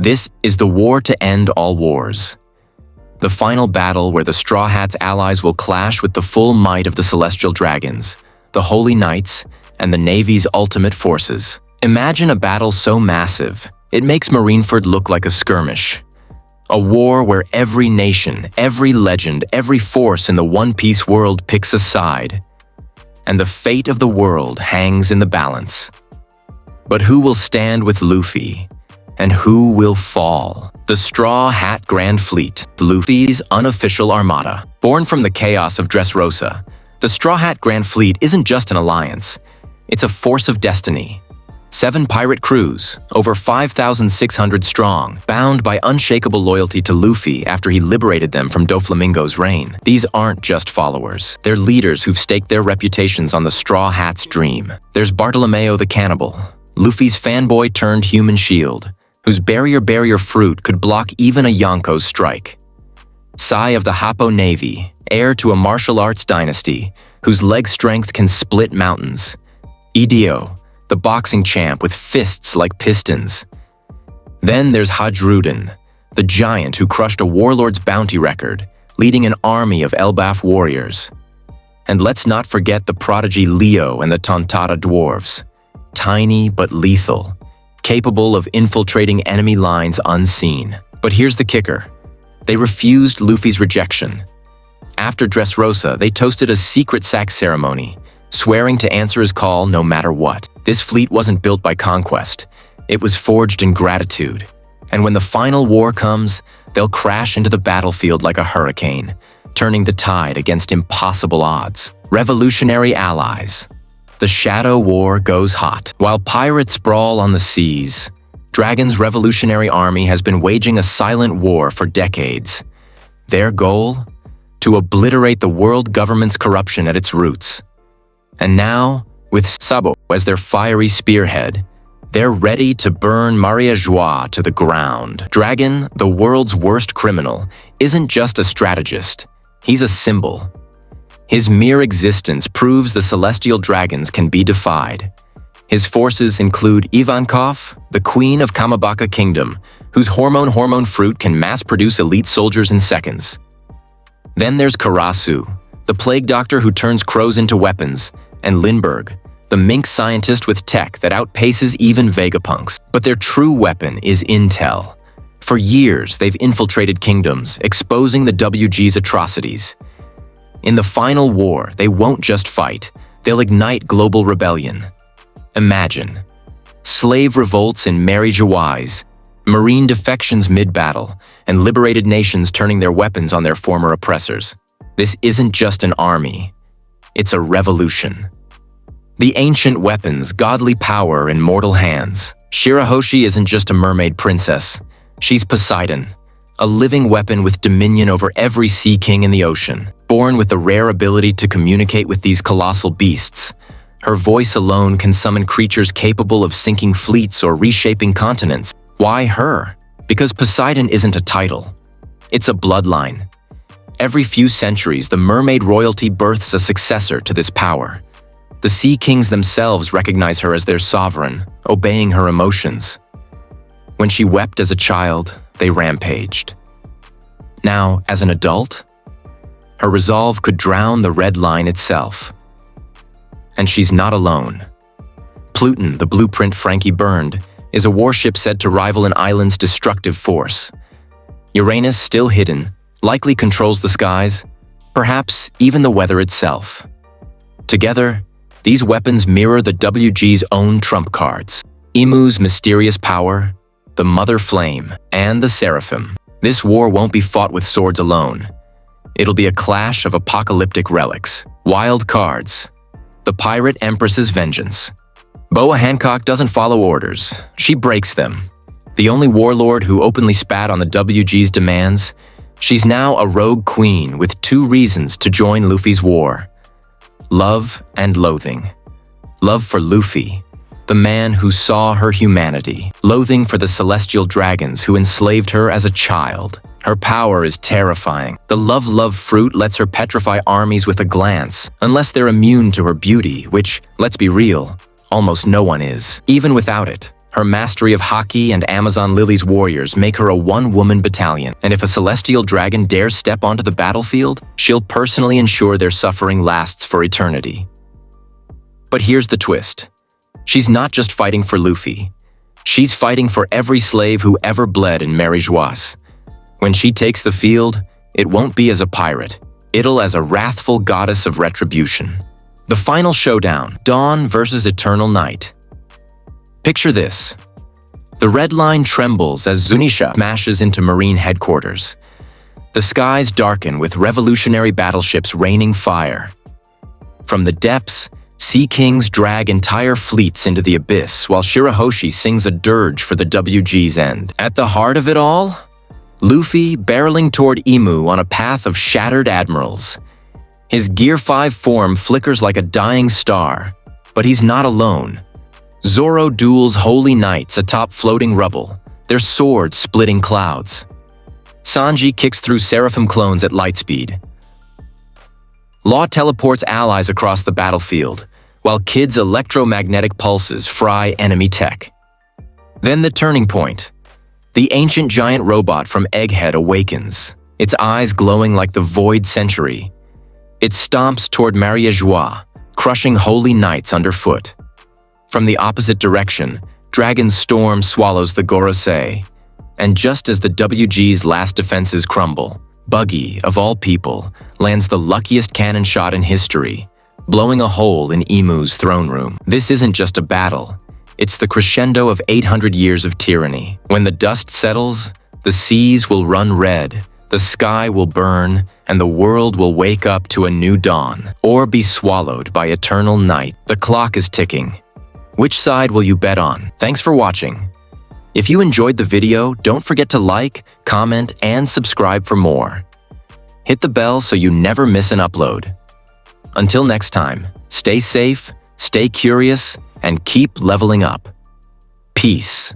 This is the war to end all wars. The final battle where the Straw Hats' allies will clash with the full might of the Celestial Dragons, the Holy Knights, and the Navy's ultimate forces. Imagine a battle so massive, it makes Marineford look like a skirmish. A war where every nation, every legend, every force in the One Piece world picks a side. And the fate of the world hangs in the balance. But who will stand with Luffy? And who will fall? The Straw Hat Grand Fleet, Luffy's unofficial armada. Born from the chaos of Dressrosa, the Straw Hat Grand Fleet isn't just an alliance. It's a force of destiny. 7 pirate crews, over 5,600 strong, bound by unshakable loyalty to Luffy after he liberated them from Doflamingo's reign. These aren't just followers. They're leaders who've staked their reputations on the Straw Hat's dream. There's Bartolomeo the Cannibal, Luffy's fanboy turned human shield, whose barrier fruit could block even a Yonko's strike. Sai of the Happo Navy, heir to a martial arts dynasty, whose leg strength can split mountains. Idio, the boxing champ with fists like pistons. Then there's Hadrudin, the giant who crushed a warlord's bounty record, leading an army of Elbaf warriors. And let's not forget the prodigy Leo and the Tontada dwarves. Tiny but lethal, capable of infiltrating enemy lines unseen. But here's the kicker. They refused Luffy's rejection. After Dressrosa, they toasted a secret sack ceremony, swearing to answer his call no matter what. This fleet wasn't built by conquest. It was forged in gratitude. And when the final war comes, they'll crash into the battlefield like a hurricane, turning the tide against impossible odds. Revolutionary allies. The Shadow War goes hot. While pirates brawl on the seas, Dragon's revolutionary army has been waging a silent war for decades. Their goal? To obliterate the world government's corruption at its roots. And now, with Sabo as their fiery spearhead, they're ready to burn Maria Joie to the ground. Dragon, the world's worst criminal, isn't just a strategist. He's a symbol. His mere existence proves the Celestial Dragons can be defied. His forces include Ivankov, the Queen of Kamabaka Kingdom, whose hormone fruit can mass-produce elite soldiers in seconds. Then there's Karasu, the plague doctor who turns crows into weapons, and Lindbergh, the mink scientist with tech that outpaces even Vegapunks. But their true weapon is intel. For years, they've infiltrated kingdoms, exposing the WG's atrocities. In the final war, they won't just fight, they'll ignite global rebellion. Imagine slave revolts in Mary Joais, marine defections mid-battle, and liberated nations turning their weapons on their former oppressors. This isn't just an army. It's a revolution. The ancient weapons, godly power in mortal hands. Shirahoshi isn't just a mermaid princess. She's Poseidon, a living weapon with dominion over every sea king in the ocean. Born with the rare ability to communicate with these colossal beasts, her voice alone can summon creatures capable of sinking fleets or reshaping continents. Why her? Because Poseidon isn't a title. It's a bloodline. Every few centuries, the mermaid royalty births a successor to this power. The Sea Kings themselves recognize her as their sovereign, obeying her emotions. When she wept as a child, they rampaged. Now, as an adult, her resolve could drown the Red Line itself. And she's not alone. Pluton, the blueprint Frankie burned, is a warship said to rival an island's destructive force. Uranus, still hidden, likely controls the skies, perhaps even the weather itself. Together, these weapons mirror the WG's own trump cards. Imu's mysterious power, the Mother Flame, and the Seraphim. This war won't be fought with swords alone. It'll be a clash of apocalyptic relics. Wild cards. The Pirate Empress's Vengeance. Boa Hancock doesn't follow orders. She breaks them. The only warlord who openly spat on the WG's demands, she's now a rogue queen with 2 reasons to join Luffy's war. Love and loathing. Love for Luffy, the man who saw her humanity. Loathing for the Celestial Dragons who enslaved her as a child. Her power is terrifying. The love fruit lets her petrify armies with a glance, unless they're immune to her beauty, which, let's be real, almost no one is. Even without it, Her mastery of Haki and Amazon Lily's warriors make her a one-woman battalion, and if a celestial dragon dares step onto the battlefield, she'll personally ensure their suffering lasts for eternity. But here's the twist. She's not just fighting for Luffy. She's fighting for every slave who ever bled in Marineford. When she takes the field, it won't be as a pirate. It'll as a wrathful goddess of retribution. The final showdown, dawn versus eternal night. Picture this. The red line trembles as Zunisha smashes into Marine headquarters. The skies darken with revolutionary battleships raining fire. From the depths, Sea Kings drag entire fleets into the abyss while Shirahoshi sings a dirge for the WG's end. At the heart of it all, Luffy barreling toward Imu on a path of shattered admirals. His Gear 5 form flickers like a dying star, but he's not alone. Zoro duels holy knights atop floating rubble, their swords splitting clouds. Sanji kicks through Seraphim clones at lightspeed. Law teleports allies across the battlefield, while Kid's electromagnetic pulses fry enemy tech. Then the turning point. The ancient giant robot from Egghead awakens, its eyes glowing like the void century. It stomps toward Marie-Joie, crushing holy knights underfoot. From the opposite direction, Dragon's storm swallows the Gorosei, and just as the WG's last defenses crumble, Buggy, of all people, lands the luckiest cannon shot in history, blowing a hole in Imu's throne room. This isn't just a battle. It's the crescendo of 800 years of tyranny. When the dust settles, the seas will run red, the sky will burn, and the world will wake up to a new dawn, or be swallowed by eternal night. The clock is ticking. Which side will you bet on? Thanks for watching. If you enjoyed the video, don't forget to like, comment, and subscribe for more. Hit the bell so you never miss an upload. Until next time, stay safe, stay curious, and keep leveling up. Peace.